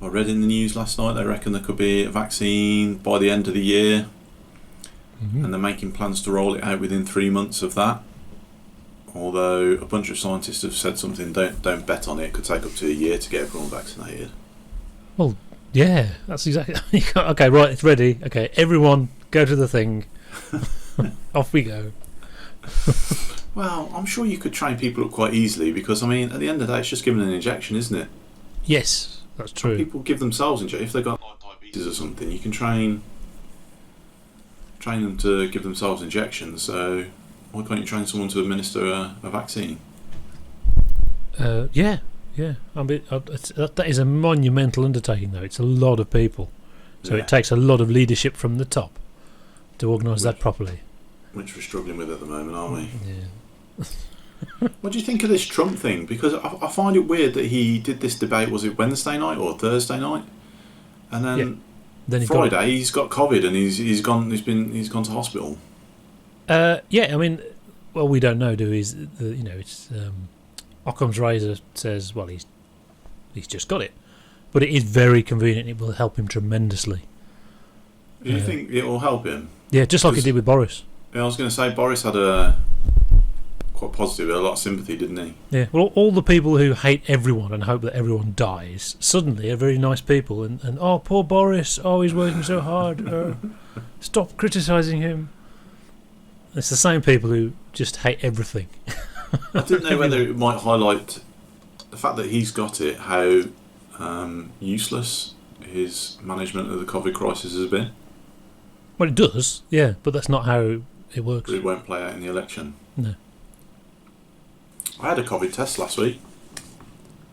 I read in the news last night they reckon there could be a vaccine by the end of the year, and they're making plans to roll it out within 3 months of that. Although a bunch of scientists have said something, don't bet on it. It could take up to a year to get everyone vaccinated. Well, yeah, that's exactly. Okay, right, it's ready. Okay, everyone, go to the thing. Off we go. Well, I'm sure you could train people up quite easily because, I mean, at the end of the day, it's just giving an injection, isn't it? Yes, that's true. People give themselves injections. If they've got like diabetes or something, you can train them to give themselves injections. So why can't you train someone to administer a vaccine? Yeah. I mean, that is a monumental undertaking, though. It's a lot of people. So it takes a lot of leadership from the top to organise that properly. Which we're struggling with at the moment, aren't we? Yeah. What do you think of this Trump thing? Because I find it weird that he did this debate, was it Wednesday night or Thursday night? And then Friday he's got COVID and he's gone to hospital. Yeah, I mean, well, we don't know, do we? It's Occam's razor says, well, he's just got it, but it is very convenient. It will help him tremendously. Do you think it will help him? Yeah, just like it did with Boris. Yeah, I was going to say Boris had quite positive, a lot of sympathy, didn't he? Yeah, well, all the people who hate everyone and hope that everyone dies suddenly are very nice people. And oh, poor Boris, oh, he's working so hard. Stop criticising him. It's the same people who just hate everything. I didn't know whether it might highlight the fact that he's got it, how useless his management of the COVID crisis has been. Well, it does, yeah, but that's not how it works. But it won't play out in the election. No. I had a COVID test last week.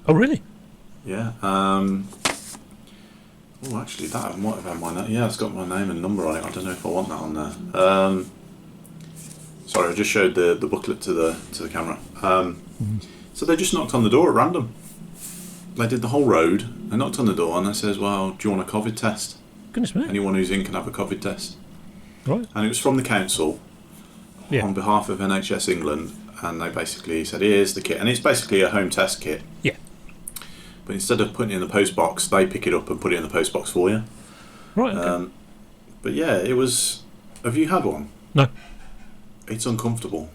Oh, really? Yeah. Oh, actually, that might have had my name. Yeah, it's got my name and number on it. I don't know if I want that on there. Sorry, I just showed the booklet to the camera. So they just knocked on the door at random. They did the whole road. They knocked on the door and they says, "Well, do you want a COVID test? Goodness me! Anyone who's in can have a COVID test." Right. And it was from the council on behalf of NHS England, and they basically said, "Here's the kit," and it's basically a home test kit. Yeah. But instead of putting it in the post box, they pick it up and put it in the post box for you. Right. Okay. But yeah, it was. Have you had one? No. It's uncomfortable.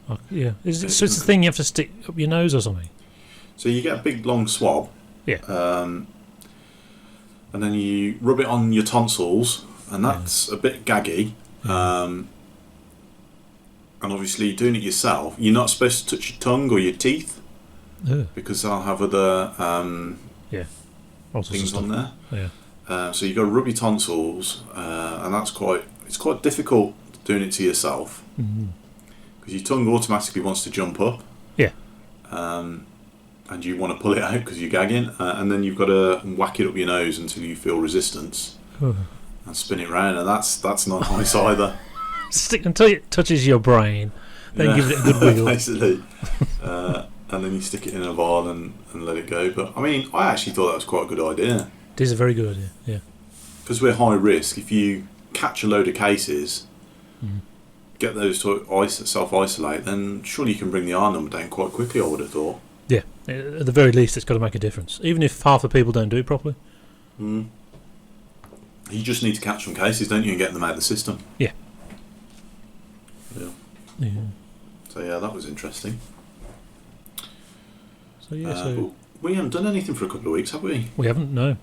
Oh, yeah. So it's a thing you have to stick up your nose or something? So you get a big long swab. Yeah. And then you rub it on your tonsils, and that's a bit gaggy. And obviously, doing it yourself, you're not supposed to touch your tongue or your teeth because they'll have other things on there. Yeah. So you got to rub your tonsils, and it's quite difficult doing it to yourself because your tongue automatically wants to jump up. Yeah. And you want to pull it out because you're gagging, and then you've got to whack it up your nose until you feel resistance and spin it round, and that's not nice either. Stick until it touches your brain, then give it a good wiggle. Basically. And then you stick it in a vial and let it go. But I mean, I actually thought that was quite a good idea. It is a very good idea, yeah. Because we're high risk. If you catch a load of cases, get those to self-isolate, then surely you can bring the R number down quite quickly, I would have thought. Yeah, at the very least it's got to make a difference. Even if half the people don't do it properly. You just need to catch some cases, don't you, and get them out of the system. Yeah. Yeah. So yeah, that was interesting. So yeah, we haven't done anything for a couple of weeks, have we? We haven't, no.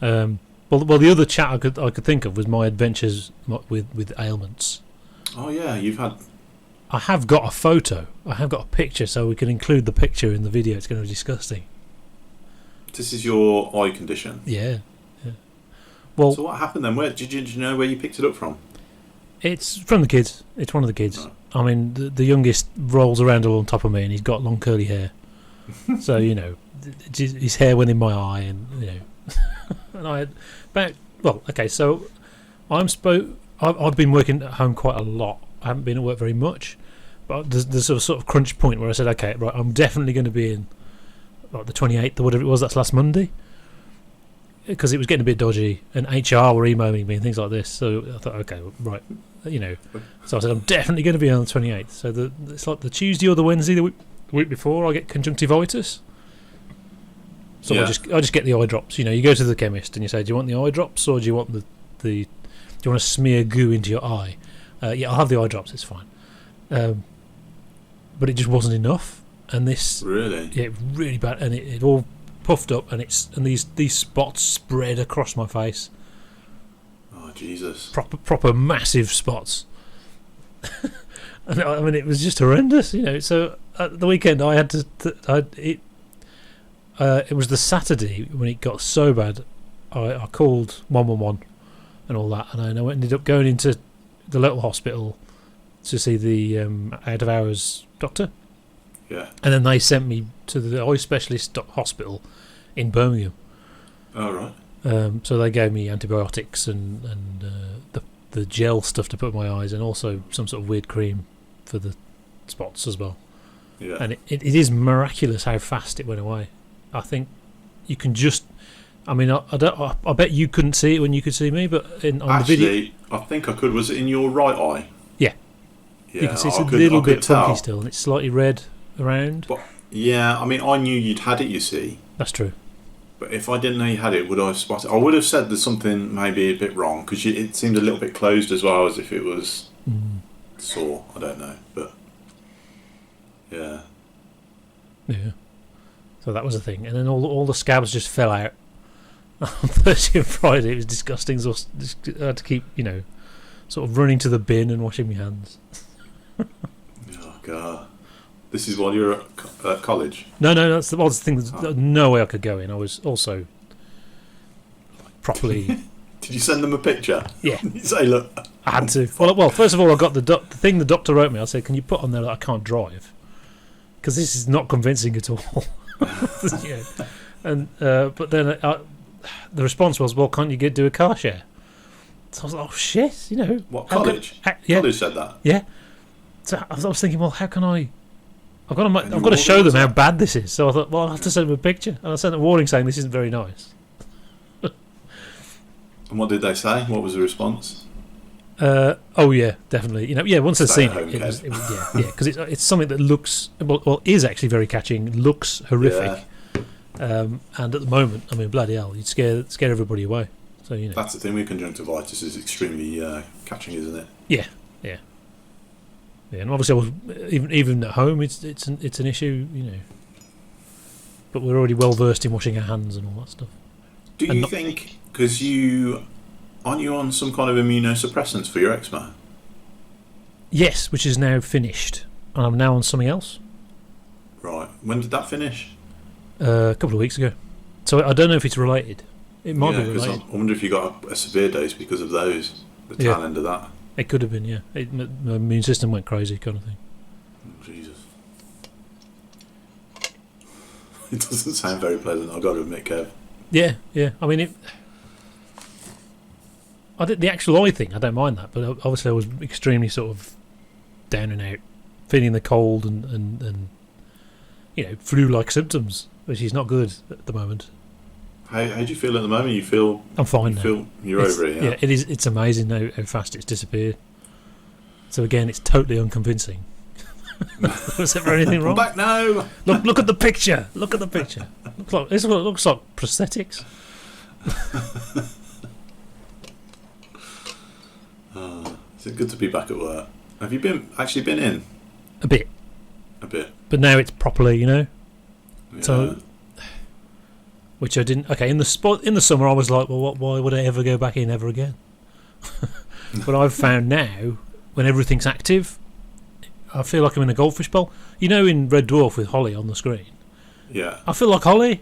Well, the other chat I could think of was my adventures with ailments. Oh yeah, I have got a photo. I have got a picture, so we can include the picture in the video. It's going to be disgusting. This is your eye condition. Yeah. Well, so what happened then? Where did you know where you picked it up from? It's from the kids. It's one of the kids. Right. I mean, the youngest rolls around all on top of me, and he's got long curly hair. So his hair went in my eye, and and I had So I've been working at home quite a lot. I haven't been at work very much, but there's a sort of crunch point where I said, okay, right, I'm definitely going to be in like the 28th or whatever it was. That's last Monday, because it was getting a bit dodgy, and HR were emailing me and things like this. So I thought, okay, right, So I said, I'm definitely going to be on the 28th. So it's like the Tuesday or the Wednesday the week before I get conjunctivitis. So Yeah. I just get the eye drops. You know, you go to the chemist and you say, do you want the eye drops or do you want do you want to smear goo into your eye? Yeah, I'll have the eye drops. It's fine. But it just wasn't enough, and this Really? yeah, really bad, and it all puffed up, and these spots spread across my face. Oh Jesus! Proper massive spots. And I mean, it was just horrendous, you know. So at the weekend, I had it was the Saturday when it got so bad. I called 111 and all that, and I ended up going into the local hospital to see the out of hours doctor. Yeah. And then they sent me to the eye specialist hospital in Birmingham. Oh right. So they gave me antibiotics and the gel stuff to put in my eyes, and also some sort of weird cream for the spots as well. Yeah. And it is miraculous how fast it went away. I think you can just. I mean, I bet you couldn't see it when you could see me, but on the video, Actually, I think I could. Was it in your right eye? Yeah. Yeah. You can see it's I a could- little I could bit funky tell. still, and it's slightly red around. But yeah, I mean, I knew you'd had it. You see. That's true. But if I didn't know you had it, would I have spotted? I would have said there's something maybe a bit wrong because it seemed a little bit closed as well, as if it was sore. I don't know, but yeah. Yeah. So that was the thing, and then all the scabs just fell out on Thursday and Friday. It was disgusting. So I had to keep, you know, sort of running to the bin and washing my hands. Oh god. This is while you're at college. No, that's the thing. There's no way I could go in. I was also properly. Did you send them a picture? Yeah. You say, look. I had to. Well, first of all, I got the thing the doctor wrote me. I said, "Can you put on there that I can't drive? Because this is not convincing at all." Yeah. And but then the response was, "Well, can't you do a car share?" So I was like, "Oh shit!" You know. What, how college? Yeah. College said that. Yeah. So I was thinking, well, how can I? I've got And to you show them how organised bad this is. So I thought, well, I'll have to send them a picture, and I sent a warning saying this isn't very nice. And what did they say? What was the response? Oh yeah, definitely. You know, yeah. Once they've Stay seen at home, it, Kev. it was yeah, because it's something that looks is actually very catching, looks horrific, and at the moment, I mean, bloody hell, you'd scare everybody away. So you know, That's the thing with conjunctivitis, is extremely catching, isn't it? yeah, and obviously, I was, even at home, it's an issue, you know. But we're already well versed in washing our hands and all that stuff. Do And you not- think, because aren't you on some kind of immunosuppressants for your eczema? Yes, which is now finished, and I'm now on something else. Right. When did that finish? A couple of weeks ago. So I don't know if it's related. It might be 'cause related. I wonder if you got a severe dose because of those. The tail end of that. It could have been, yeah. My immune system went crazy, kind of thing. Oh, Jesus. It doesn't sound very pleasant, I've got to admit, Kev. Yeah. I mean, I did the actual eye thing. I don't mind that, but obviously I was extremely sort of down and out, feeling the cold and you know, flu-like symptoms, which is not good at the moment. How do you feel at the moment? You feel I'm fine now. You're over it, yeah? Yeah, it is. It's amazing how fast it's disappeared. So again, it's totally unconvincing. Was there anything wrong? Come back now! Look at the picture. Look at the picture. This looks like prosthetics. Is it good to be back at work? Have you actually been in? A bit, A bit. but now it's properly, you know. Yeah. So, which I didn't. Okay, in the summer, I was like, well, why would I ever go back in ever again? But I've found now, when everything's active, I feel like I'm in a goldfish bowl. You know, in Red Dwarf with Holly on the screen, Yeah. I feel like Holly.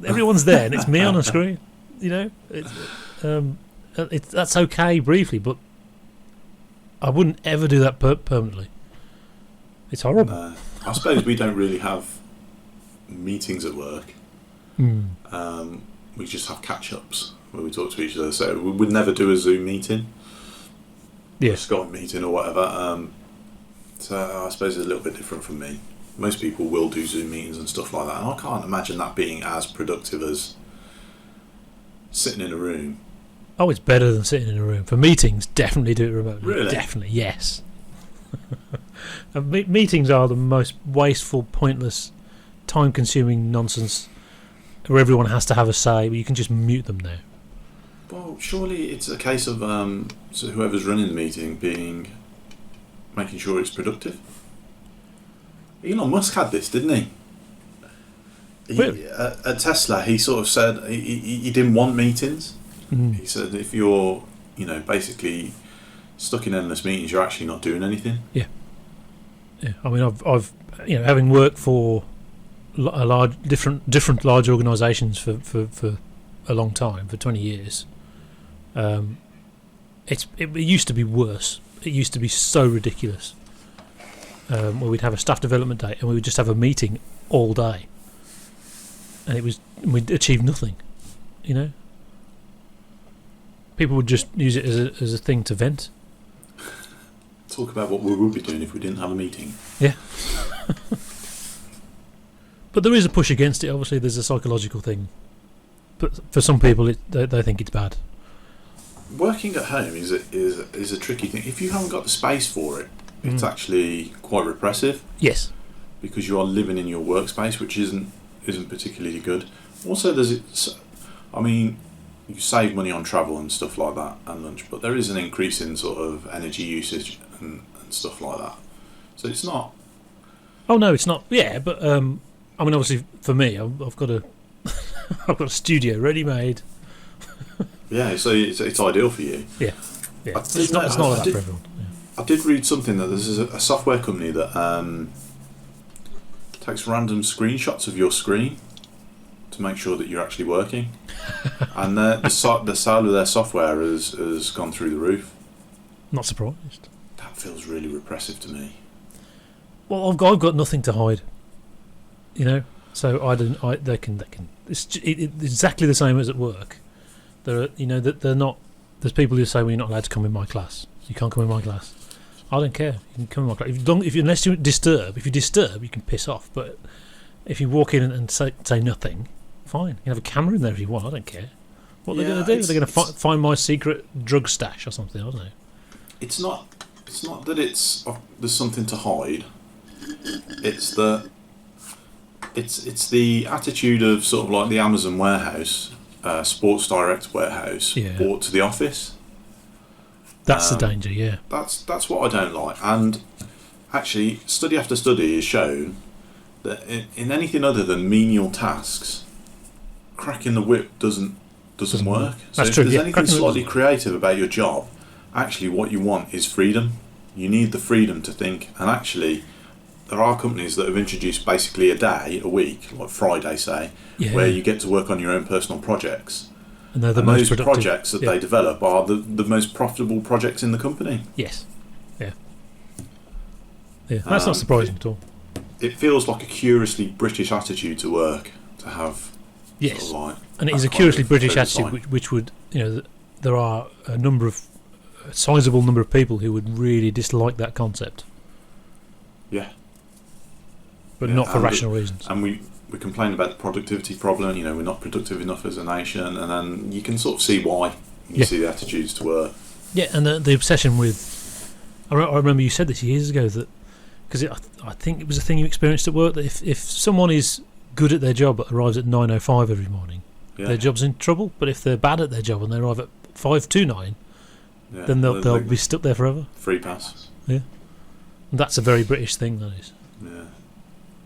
Everyone's there, and it's me on the screen. You know, that's okay briefly, but I wouldn't ever do that permanently. It's horrible. No. I suppose we don't really have meetings at work. We just have catch-ups where we talk to each other. So we would never do a Zoom meeting, a Yes. Skype meeting or whatever. So I suppose it's a little bit different from me. Most people will do Zoom meetings and stuff like that, and I can't imagine that being as productive as sitting in a room. Oh, it's better than sitting in a room. For meetings, definitely do it remotely. Really? Definitely, yes. And meetings are the most wasteful, pointless, time-consuming nonsense where everyone has to have a say. But you can just mute them now. Well, surely it's a case of so whoever's running the meeting making sure it's productive. Elon Musk had this, didn't he? Really? At Tesla, he sort of said he didn't want meetings. He said if you're, basically stuck in endless meetings, you're actually not doing anything. Yeah. I mean, I've having worked for a large different large organisations for a long time, for 20 years. It used to be worse. It used to be so ridiculous. Where we'd have a staff development day and we would just have a meeting all day, and we'd achieve nothing. People would just use it as a thing to vent. Talk about what we would be doing if we didn't have a meeting. Yeah. But there is a push against it. Obviously, there's a psychological thing. But for some people, they think it's bad. Working at home is a tricky thing. If you haven't got the space for it, it's actually quite repressive. Yes. Because you are living in your workspace, which isn't particularly good. Also, you save money on travel and stuff like that and lunch, but there is an increase in sort of energy usage and stuff like that. So it's not. Oh no, it's not. Yeah, but obviously for me, I've got a I've got a studio ready made. Yeah, so it's ideal for you. Yeah. It's not like that for everyone. Yeah. I did read something that there's a software company that takes random screenshots of your screen to make sure that you're actually working, and the sale of their software has gone through the roof. Not surprised. That feels really repressive to me. Well, I've got nothing to hide, so they can. It's exactly the same as at work. They're not. There's people who say, "Well, you're not allowed to come in my class. You can't come in my class." I don't care. You can come in my class. Unless you disturb. If you disturb, you can piss off. But if you walk in and say nothing, fine. You can have a camera in there if you want. I don't care. What they're going to do? They're going to find my secret drug stash or something. I don't know. It's not that there's something to hide. It's the attitude of sort of like the Amazon warehouse, Sports Direct warehouse, brought to the office. That's the danger, yeah. That's what I don't like. And actually, study after study has shown that in anything other than menial tasks, cracking the whip doesn't work. So That's if true. there's anything cracking slightly creative about your job, actually what you want is freedom. You need the freedom to think. And actually, there are companies that have introduced basically a week, like Friday, say, where you get to work on your own personal projects. And they're the most those productive. projects that they develop are the most profitable projects in the company. Yes. Yeah. Yeah. That's not surprising at all. It feels like a curiously British attitude to work to have. Yes. Sort of like and it is a curiously British attitude, which would, there are a sizable number of people who would really dislike that concept. Yeah. But not for rational reasons. And we complain about the productivity problem, we're not productive enough as a nation, and then you can sort of see why you see the attitudes to work. Yeah, and the obsession with... I remember you said this years ago, that because I think it was a thing you experienced at work, that if someone is good at their job but arrives at 9:05 every morning, their job's in trouble. But if they're bad at their job and they arrive at 5:29, then they'll be stuck there forever. Free pass. Yeah. And that's a very British thing, that is. Yeah.